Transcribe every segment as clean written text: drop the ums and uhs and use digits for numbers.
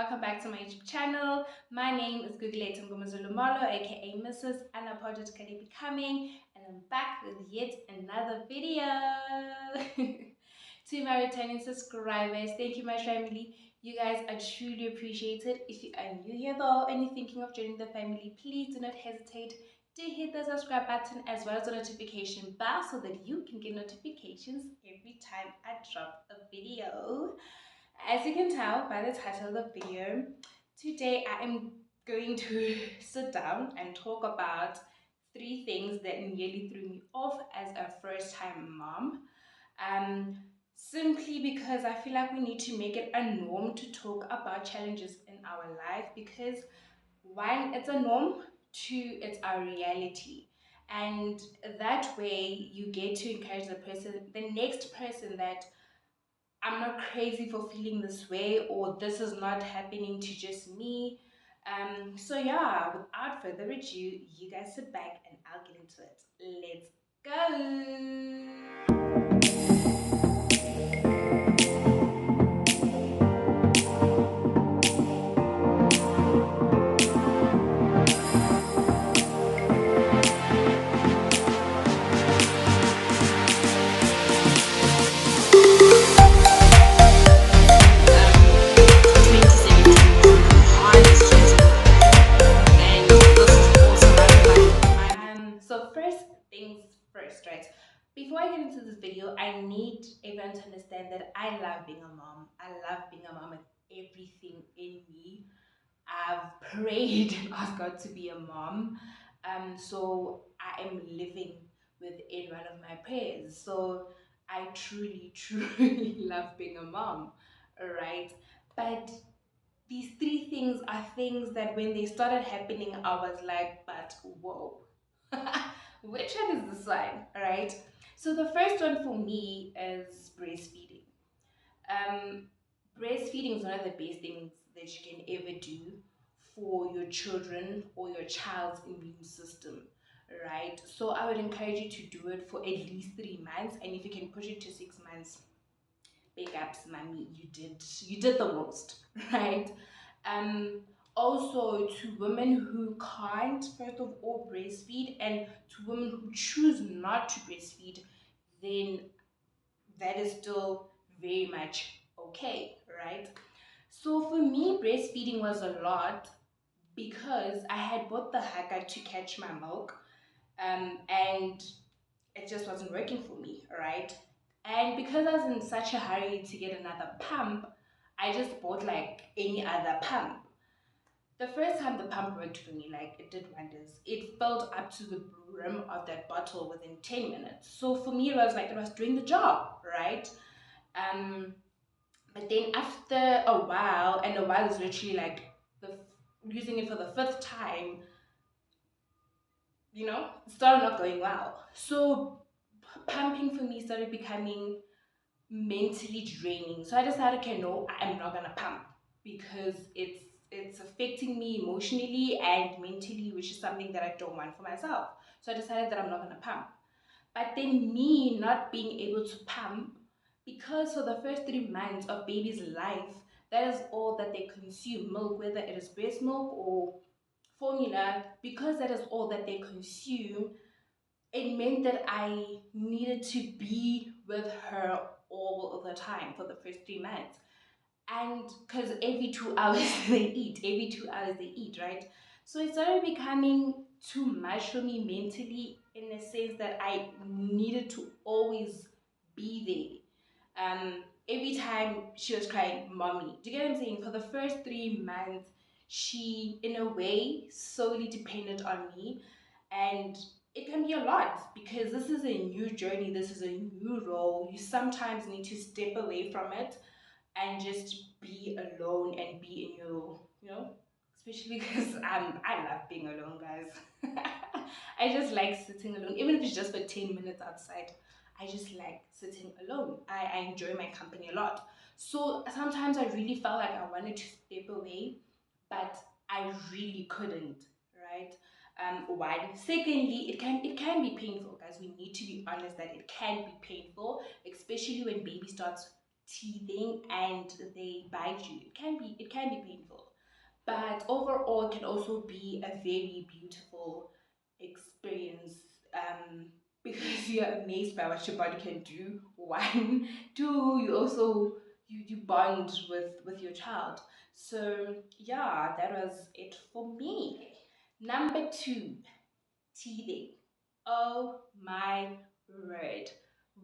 welcome back to my YouTube channel. My name is Mngomezulu-Marlow, aka Mrs. Unapologetically Becoming, and I'm back with yet another video. To my returning subscribers, thank you, my family. You guys are truly appreciated. If you are new here though and you're thinking of joining the family, please do not hesitate to hit the subscribe button as well as the notification bell so that you can get notifications every time I drop a video. As you can tell by the title of the video, today I am going to sit down and talk about three things that nearly threw me off as a first-time mom. Um, Simply because I feel like we need to make it a norm to talk about challenges in our life because one, it's a norm, two, it's our reality. And that way you get to encourage the next person that I'm not crazy for feeling this way, or this is not happening to just me. So yeah, without further ado, you guys sit back and I'll get into it. Let's go. So first things first, right? Before I get into this video, I need everyone to understand that I love being a mom. I love being a mom with everything in me. I've prayed and asked God to be a mom. So I am living within one of my prayers. So I truly, truly love being a mom. All right. But these three things are things that when they started happening, I was like, but whoa, which one is this one? All right. So the first one for me is breastfeeding. Um, Breastfeeding is one of the best things that you can ever do for your children or your child's immune system, right? So I would encourage you to do it for at least 3 months, and if you can push it to 6 months, big ups, mommy, you did the most, right? Um, Also to women who can't, first of all, breastfeed, and to women who choose not to breastfeed, then that is still very much okay, right? So for me, breastfeeding was a lot because I had bought the hugger to catch my milk, and it just wasn't working for me, right? And because I was in such a hurry to get another pump, I just bought like any other pump. The first time the pump worked for me, like it did wonders. It filled up to the brim of that bottle within 10 minutes. So for me, it was like it was doing the job, right? Um, but then after a while, and a while is literally like using it for the fifth time, it started not going well. So pumping for me started becoming mentally draining. So I decided, okay, no, I'm not gonna pump because it's affecting me emotionally and mentally, which is something that I don't want for myself. So I decided that I'm not gonna pump. But then me not being able to pump, because for the first 3 months of baby's life, that is all that they consume, milk, whether it is breast milk or formula, because that is all that they consume, it meant that I needed to be with her all of the time for the first 3 months. And because every 2 hours every 2 hours they eat, right? So it started becoming too much for me mentally in the sense that I needed to always be there. Every time she was crying, mommy. Do you get what I'm saying? For the first 3 months, she, in a way, solely depended on me. And it can be a lot because this is a new journey, this is a new role. You sometimes need to step away from it and just be alone and be in your, especially because I love being alone, guys. I just like sitting alone, even if it's just for 10 minutes outside. I just like sitting alone. I enjoy my company a lot. So sometimes I really felt like I wanted to step away, but I really couldn't, right? One. Secondly, it can be painful, guys. We need to be honest that it can be painful, especially when baby starts teething and they bite you, it can be painful. But overall, it can also be a very beautiful experience, um, because you're amazed by what your body can do. One, two, you also you bond with your child. So yeah, that was it for me. Number two, teething. Oh my word.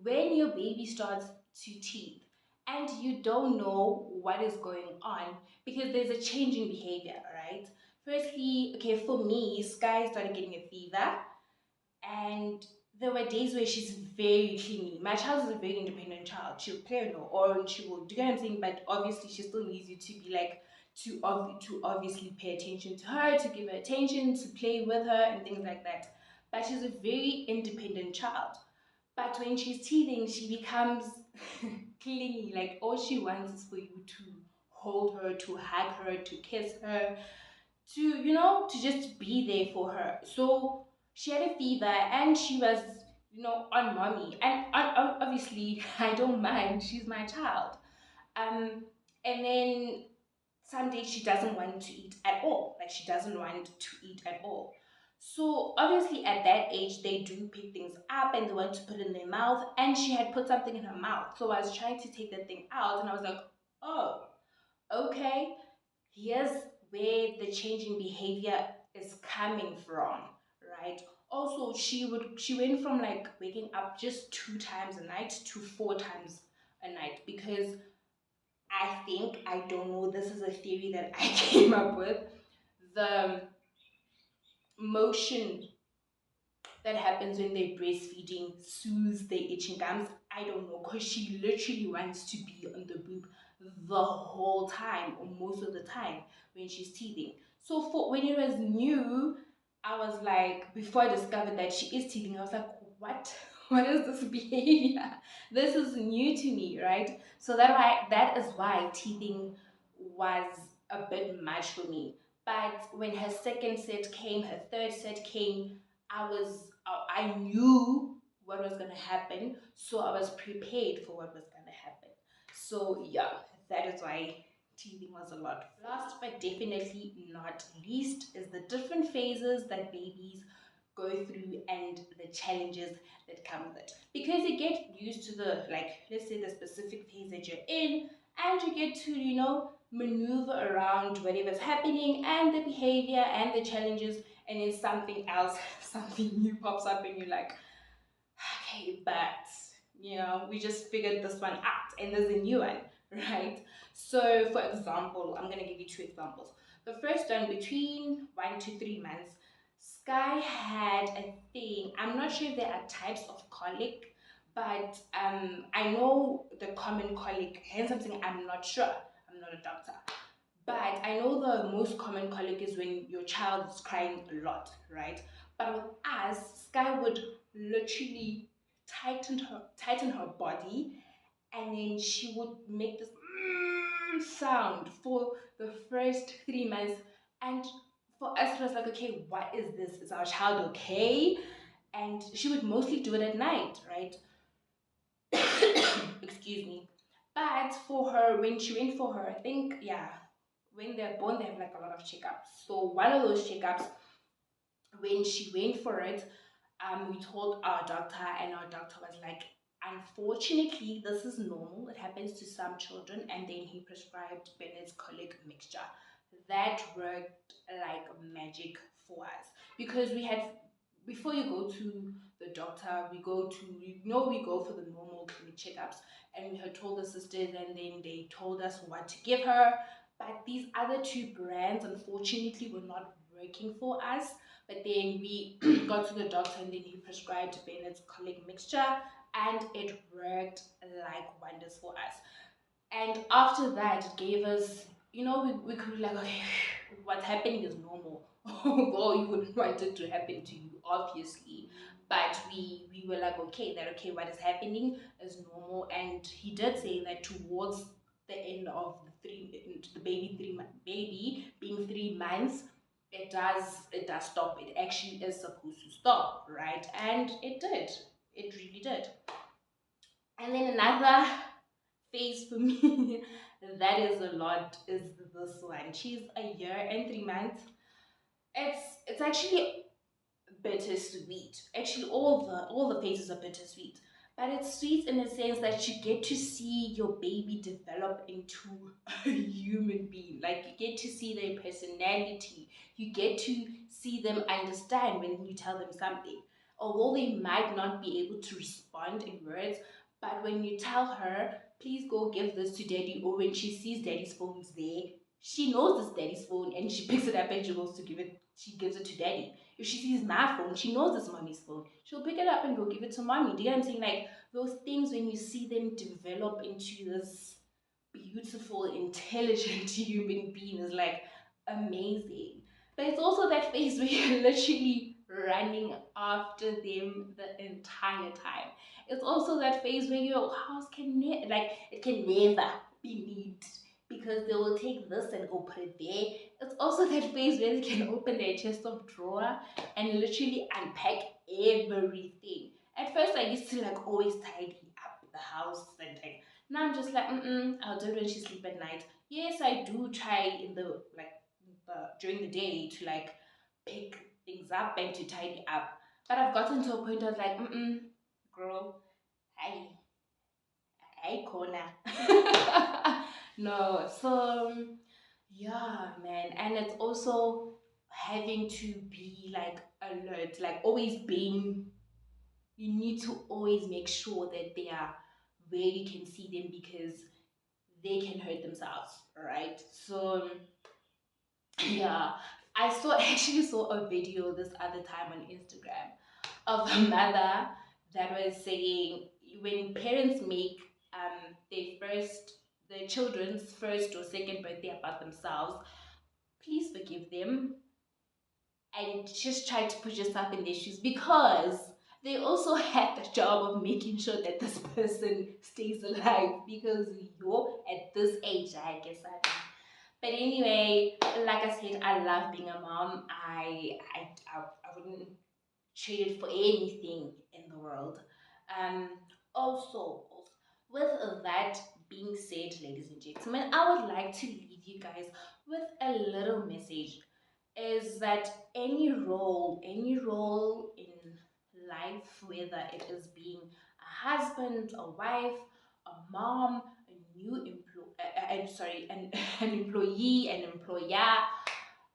When your baby starts to teeth and you don't know what is going on because there's a change in behavior, right? Firstly, okay, for me, Sky started getting a fever, and there were days where she's very clingy. My child is a very independent child. She'll play on her own. She will do you know what I'm saying? But obviously, she still needs you to be like to obviously pay attention to her, to give her attention, to play with her, and things like that. But she's a very independent child. But when she's teething, she becomes clingy. Like all she wants is for you to hold her, to hug her, to kiss her, to to just be there for her. So she had a fever and she was on mommy, and obviously I don't mind, she's my child. And then some days she doesn't want to eat at all, like she doesn't want to eat at all. So obviously at that age they do pick things up and they want to put it in their mouth, and she had put something in her mouth, so I was trying to take that thing out and I was like, oh, okay, here's where the change in behavior is coming from, right? Also, she went from like waking up just 2 times a night to 4 times a night, because I think, I don't know, this is a theory that I came up with. The motion that happens when they're breastfeeding soothes their itching gums. I don't know, because she literally wants to be on the boob the whole time, or most of the time, when she's teething. So for when it was new, I was like, before I discovered that she is teething, I was like, what? What is this behavior? This is new to me, right? So that is why teething was a bit much for me. But when her second set came, her third set came, I knew what was gonna happen, so I was prepared for what was gonna happen. So yeah, that is why teething was a lot. Last but definitely not least is the different phases that babies go through and the challenges that come with it. Because you get used to the, like, let's say the specific phase that you're in, and you get to, maneuver around whatever's happening and the behavior and the challenges, and then something else, something new pops up, and you're like, okay, but we just figured this one out, and there's a new one, right? So, for example, I'm gonna give you two examples. The first one, between 1 to 3 months, Sky had a thing. I'm not sure if there are types of colic, but I know the common colic. Hence, I'm saying I'm not sure. I'm not a doctor. But I know the most common colic is when your child is crying a lot, right? But with us, Sky would literally tighten her body, and then she would make this sound for the first 3 months. And for us, it was like, okay, what is this? Is our child okay? And she would mostly do it at night, right? Excuse me. But for her, when she went for her, I think, yeah, when they're born, they have like a lot of checkups. So one of those checkups, when she went for it, we told our doctor, and our doctor was like, unfortunately, this is normal. It happens to some children. And then he prescribed Bennett's colic mixture. That worked like magic for us, because we had, before you go to the doctor, we go to, we go for the normal clinic checkups, and we had told the sisters, and then they told us what to give her. But these other two brands, unfortunately, were not working for us. But then we got to the doctor, and then he prescribed Bennett's colic mixture, and it worked like wonders for us. And after that, it gave us, we could be like, okay, what's happening is normal. Although you wouldn't want it to happen to you, obviously. But we were like, okay, okay, what is happening is normal. And he did say that towards the end of the baby being 3 months, it does stop. It actually is supposed to stop, right? And it did. It really did. And then another phase for me that is a lot is this one. She's a year and 3 months. It's actually bittersweet. Actually, all the phases are bittersweet, but it's sweet in the sense that you get to see your baby develop into a human being. Like you get to see their personality. You get to see them understand when you tell them something. Although they might not be able to respond in words, but when you tell her, please go give this to daddy, or when she sees daddy's phone's there, she knows this daddy's phone and she picks it up and she goes to give it, she gives it to daddy. If she sees my phone, she knows it's mommy's phone. She'll pick it up and go give it to mommy. Do you know what I'm saying? Like those things when you see them develop into this beautiful, intelligent human being is like amazing. But it's also that phase where you're literally running after them the entire time. It's also that phase where your house like it can never be neat because they will take this and go put it there. It's also that phase where they can open their chest of drawer and literally unpack everything. At first, I used to like always tidy up the house and like now I'm just like, I'll do it when she sleep at night. Yes, I do try in the like during the day to like pick things up and to tidy up. But I've gotten to a point of like, girl, hey, hey, corner. No, so yeah, man, and it's also having to be like alert, like always being. You need to always make sure that they are where you can see them because they can hurt themselves, right? So yeah, I saw actually saw a video this other time on Instagram of a mother that was saying when parents make their children's first or second birthday about themselves, please forgive them and just try to put yourself in their shoes because they also had the job of making sure that this person stays alive because you're at this age, I guess I don't. But anyway, like I said, I love being a mom. I wouldn't trade it for anything in the world. Um, also, with that being said, ladies and gentlemen, I would like to leave you guys with a little message is that any role in life, whether it is being a husband, a wife, a mom, a new an employee, an employer,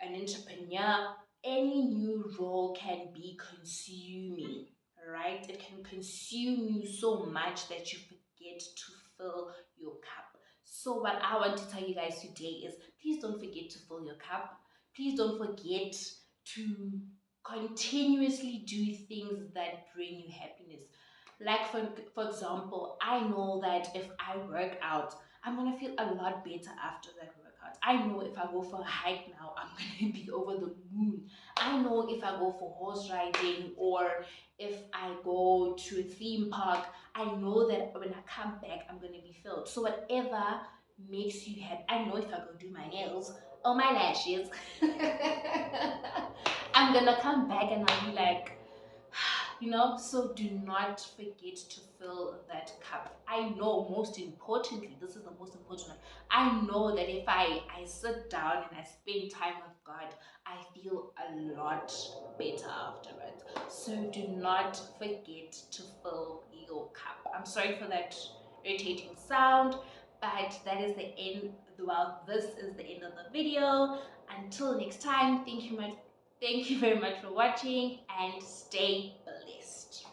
an entrepreneur, any new role can be consuming, right? It can consume you so much that you forget to fill your cup. So, what I want to tell you guys today is please don't forget to fill your cup. Please don't forget to continuously do things that bring you happiness. Like, for example, I know that if I work out, I'm gonna feel a lot better after that workout. I know if I go for a hike now, I'm gonna be over the moon. I know if I go for horse riding or if I go to a theme park, I know that when I come back, I'm gonna be filled. So whatever makes you happy, I know if I go do my nails or my lashes, I'm gonna come back and I'll be like, so do not forget to fill that cup. I know, most importantly, this is the most important one. I know that if I sit down and I spend time with God, I feel a lot better afterwards. So do not forget to fill your cup. I'm sorry for that irritating sound, but that is the end. Well, this is the end of the video. Until next time, thank you very much for watching and stay blessed.